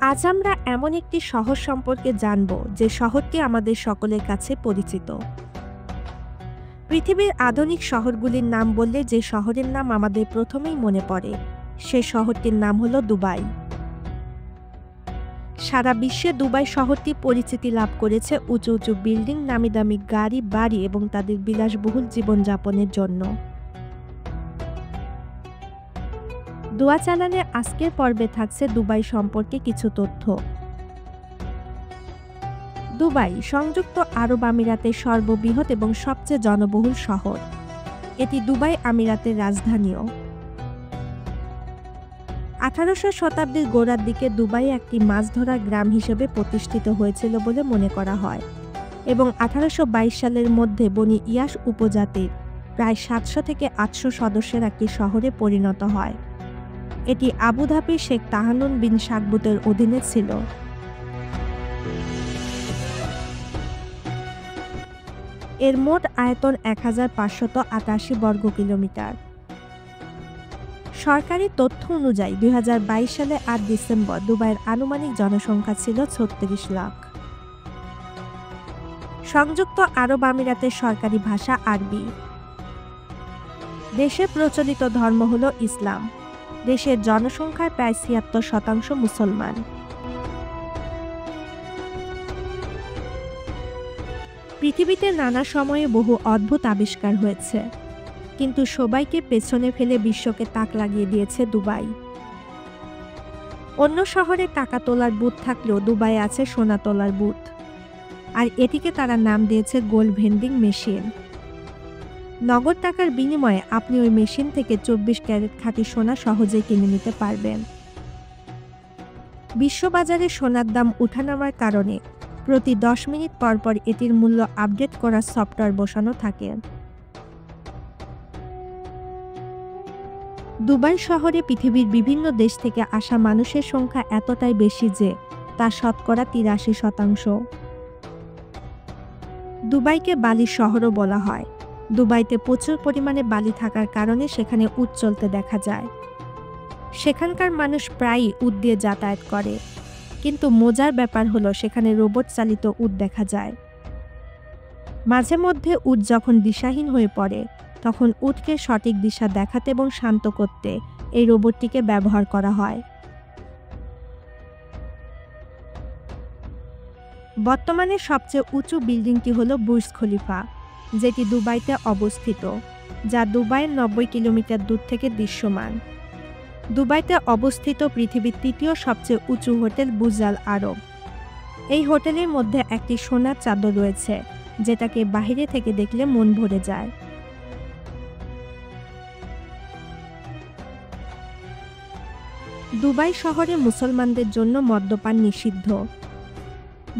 আজ আমরা এমন একটি শহর সম্পর্কে জানব যে শহরটি আমাদের সকলের কাছে পরিচিত। পৃথিবীর আধুনিক শহরগুলির নাম বললে যে শহরের নাম আমাদের প্রথমেই মনে পড়ে সে শহরটির নাম হলো দুবাই। সারা বিশ্বে দুবাই শহরটি পরিচিতি লাভ করেছে উঁচু উঁচু বিল্ডিং, নামি দামি গাড়ি, বাড়ি এবং তাদের বিলাসবহুল জীবনযাপনের জন্য। দোয়া চালানে আজকের পর্বে থাকছে দুবাই সম্পর্কে কিছু তথ্য। দুবাই সংযুক্ত আরব আমিরাতের সর্ববৃহৎ এবং সবচেয়ে জনবহুল শহর। এটি দুবাই আমিরাতের রাজধানীও। 1800 শতাব্দীর গোড়ার দিকে দুবাই একটি মাছ ধরার গ্রাম হিসেবে প্রতিষ্ঠিত হয়েছিল বলে মনে করা হয় এবং 1822 সালের মধ্যে বনি ইয়াস উপজাতির প্রায় 700 থেকে 800 সদস্যের একটি শহরে পরিণত হয়। এটি আবুধাবির শেখ তাহানুন বিন শাকবুতের অধীনে ছিল। এর মোট আয়তন 1588 বর্গ কিলোমিটার। সরকারি তথ্য অনুযায়ী 2022 সালে 8 ডিসেম্বর দুবাইয়ের আনুমানিক জনসংখ্যা ছিল 36 লাখ। সংযুক্ত আরব আমিরাতের সরকারি ভাষা আরবি। দেশে প্রচলিত ধর্ম হল ইসলাম। দেশের জনসংখ্যার প্রায় 76% মুসলমান। পৃথিবীতে নানা সময়ে বহু অদ্ভুত আবিষ্কার হয়েছে, কিন্তু সবাইকে পেছনে ফেলে বিশ্বকে তাক লাগিয়ে দিয়েছে দুবাই। অন্য শহরে টাকা তোলার বুথ থাকলেও দুবাই আছে সোনা তোলার বুথ, আর এটিকে তারা নাম দিয়েছে গোল্ড ভেন্ডিং মেশিন। নগদ টাকার বিনিময়ে আপনি ওই মেশিন থেকে 24 ক্যারেট খাঁটি সোনা সহজেই কিনে নিতে পারবেন। বিশ্ববাজারে সোনার দাম উঠানামার কারণে প্রতি 10 মিনিট পর পর এটির মূল্য আপডেট করার সফটওয়্যার বসানো থাকে। দুবাই শহরে পৃথিবীর বিভিন্ন দেশ থেকে আসা মানুষের সংখ্যা এতটাই বেশি যে তা শতকরা 83%। দুবাইকে বালির শহরও বলা হয়। দুবাইতে প্রচুর পরিমাণে বালি থাকার কারণে সেখানে উট চলতে দেখা যায়। সেখানকার মানুষ প্রায়ই উট দিয়ে যাতায়াত করে, কিন্তু মজার ব্যাপার হলো সেখানে রোবট চালিত উট দেখা যায়। মাঝে মধ্যে উট যখন দিশাহীন হয়ে পড়ে তখন উটকে সঠিক দিশা দেখাতে এবং শান্ত করতে এই রোবটটিকে ব্যবহার করা হয়। বর্তমানে সবচেয়ে উঁচু বিল্ডিংটি হলো বুর্জ খলিফা, যেটি দুবাইতে অবস্থিত, যা দুবাইয়ের 90 কিলোমিটার দূর থেকে দৃশ্যমান। দুবাইতে অবস্থিত পৃথিবীর তৃতীয় সবচেয়ে উঁচু হোটেল বুর্জ আল আরব। এই হোটেলের মধ্যে একটি সোনার চাদর রয়েছে, যেটাকে বাইরে থেকে দেখলে মন ভরে যায়। দুবাই শহরে মুসলমানদের জন্য মদ্যপান নিষিদ্ধ।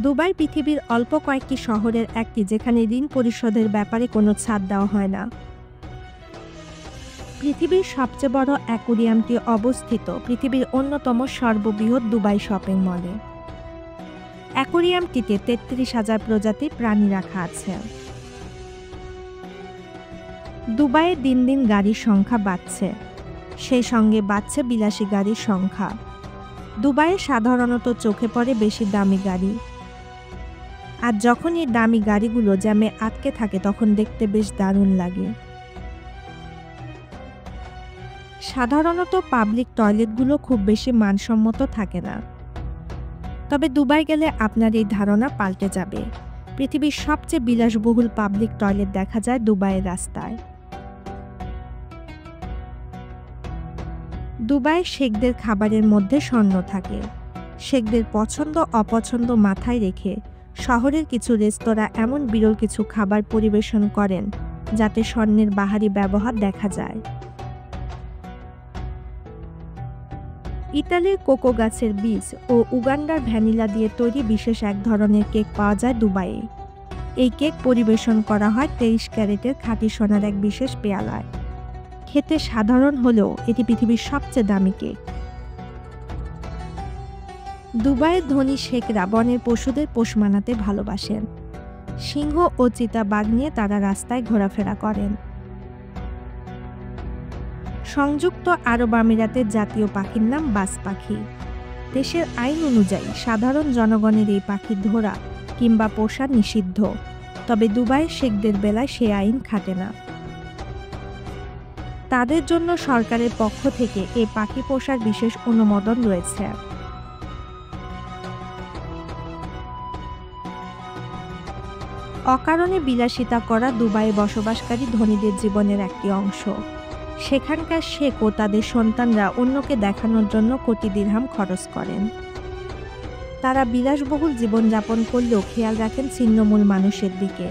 দুবাই পৃথিবীর অল্প কয়েকটি শহরের একটি যেখানে ঋণ পরিশোধের ব্যাপারে কোনো ছাড় দেওয়া হয় না। পৃথিবীর সবচেয়ে বড় অ্যাকোয়ারিয়ামটি অবস্থিত পৃথিবীর অন্যতম সর্ববৃহৎ দুবাই শপিং মলে। অ্যাকোয়ারিয়ামটিতে 33,000 প্রজাতির প্রাণী রাখা আছে। দুবাইয়ে দিন দিন গাড়ির সংখ্যা বাড়ছে, সেই সঙ্গে বাড়ছে বিলাসী গাড়ির সংখ্যা। দুবাইয়ে সাধারণত চোখে পড়ে বেশি দামি গাড়ি, আর যখন এই দামি গাড়িগুলো জ্যামে আটকে থাকে তখন দেখতে বেশ দারুণ লাগে। সাধারণত পাবলিক টয়লেটগুলো খুব বেশি মানসম্মত থাকে না, তবে দুবাই গেলে আপনার এই ধারণা পাল্টে যাবে। পৃথিবীর সবচেয়ে বিলাসবহুল পাবলিক টয়লেট দেখা যায় দুবাইয়ের রাস্তায়। দুবাইয়ে শেখদের খাবারের মধ্যে স্বর্ণ থাকে। শেখদের পছন্দ অপছন্দ মাথায় রেখে শহরের কিছু রেস্তোরাঁ এমন বিরল কিছু খাবার পরিবেশন করেন যাতে স্বর্ণের বাহারি ব্যবহার দেখা যায়। ইতালির কোকো গাছের বীজ ও উগান্ডার ভ্যানিলা দিয়ে তৈরি বিশেষ এক ধরনের কেক পাওয়া যায় দুবাইয়ে। এই কেক পরিবেশন করা হয় 23 ক্যারেটের খাঁটি সোনার এক বিশেষ পেয়ালায়। খেতে সাধারণ হলেও এটি পৃথিবীর সবচেয়ে দামি কেক। দুবাইয়ের ধনী শেখরা বনের পশুদের পোষ মানাতে ভালোবাসেন। সিংহ ও চিতাবাঘ নিয়ে তারা রাস্তায় ঘোরাফেরা করেন। সংযুক্ত আরব আমিরাতের জাতীয় পাখির নাম বাজ পাখি। দেশের আইন অনুযায়ী সাধারণ জনগণের এই পাখি ধরা কিংবা পোষা নিষিদ্ধ, তবে দুবাইয়ের শেখদের বেলায় সে আইন খাটে না। তাদের জন্য সরকারের পক্ষ থেকে এই পাখি পোষার বিশেষ অনুমোদন রয়েছে। অকারণে বিলাসিতা করা দুবাইয়ে বসবাসকারী ধনীদের জীবনের একটি অংশ। সেখানকার শেখ ও তাদের সন্তানরা অন্যকে দেখানোর জন্য কোটি দিরহাম খরচ করেন। তারা বিলাসবহুল জীবনযাপন করলেও খেয়াল রাখেন ছিন্নমূল মানুষের দিকে।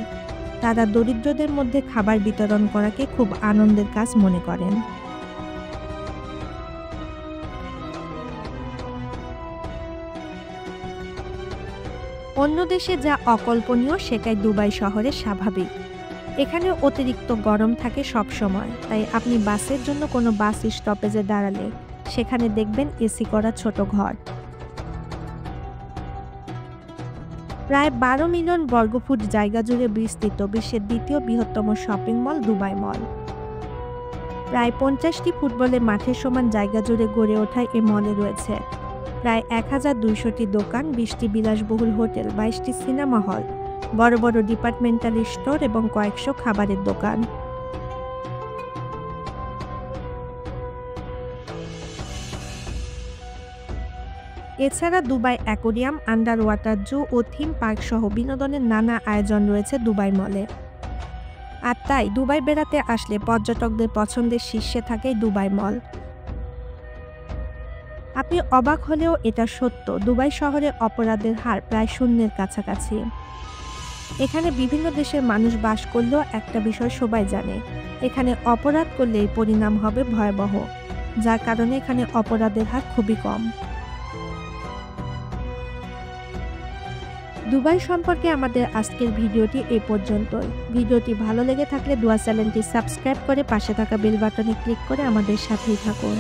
তারা দরিদ্রদের মধ্যে খাবার বিতরণ করাকে খুব আনন্দের কাজ মনে করেন। অন্য দেশে যা অকল্পনীয় সেটাই দুবাই শহরে স্বাভাবিক। এখানে অতিরিক্ত গরম থাকে সব সময়, তাই আপনি বাসের জন্য কোনো বাস স্টপেজে দাঁড়ালে সেখানে দেখবেন এসি করা ছোট ঘর। প্রায় 12 মিলিয়ন বর্গফুট জায়গা জুড়ে বিস্তৃত বিশ্বের দ্বিতীয় বৃহত্তম শপিং মল দুবাই মল। প্রায় 50টি ফুটবলের মাঠের সমান জায়গা জুড়ে গড়ে ওঠা এ মলে রয়েছে প্রায় 1200টি দোকান, 20টি বিলাসবহুল হোটেল, 22টি সিনেমা হল, বড় বড় ডিপার্টমেন্টাল স্টোর এবং কয়েকশো খাবারের দোকান। এছাড়া দুবাই অ্যাকোয়ারিয়াম, আন্ডার ওয়াটার জু ও থিম পার্ক সহ বিনোদনের নানা আয়োজন রয়েছে দুবাই মলে। আর তাই দুবাই বেড়াতে আসলে পর্যটকদের পছন্দের শীর্ষে থাকে দুবাই মল। আপনি অবাক হলেও এটা সত্য, দুবাই শহরে অপরাধের হার প্রায় শূন্যের কাছাকাছি। এখানে বিভিন্ন দেশের মানুষ বাস করলেও একটা বিষয় সবাই জানে, এখানে অপরাধ করলে এর পরিণাম হবে ভয়াবহ, যার কারণে এখানে অপরাধের হার খুবই কম। দুবাই সম্পর্কে আমাদের আজকের ভিডিওটি এই পর্যন্তই। ভিডিওটি ভালো লেগে থাকলে দুয়া চ্যানেলটি সাবস্ক্রাইব করে পাশে থাকা বেল বাটনে ক্লিক করে আমাদের সাথেই থাকুন।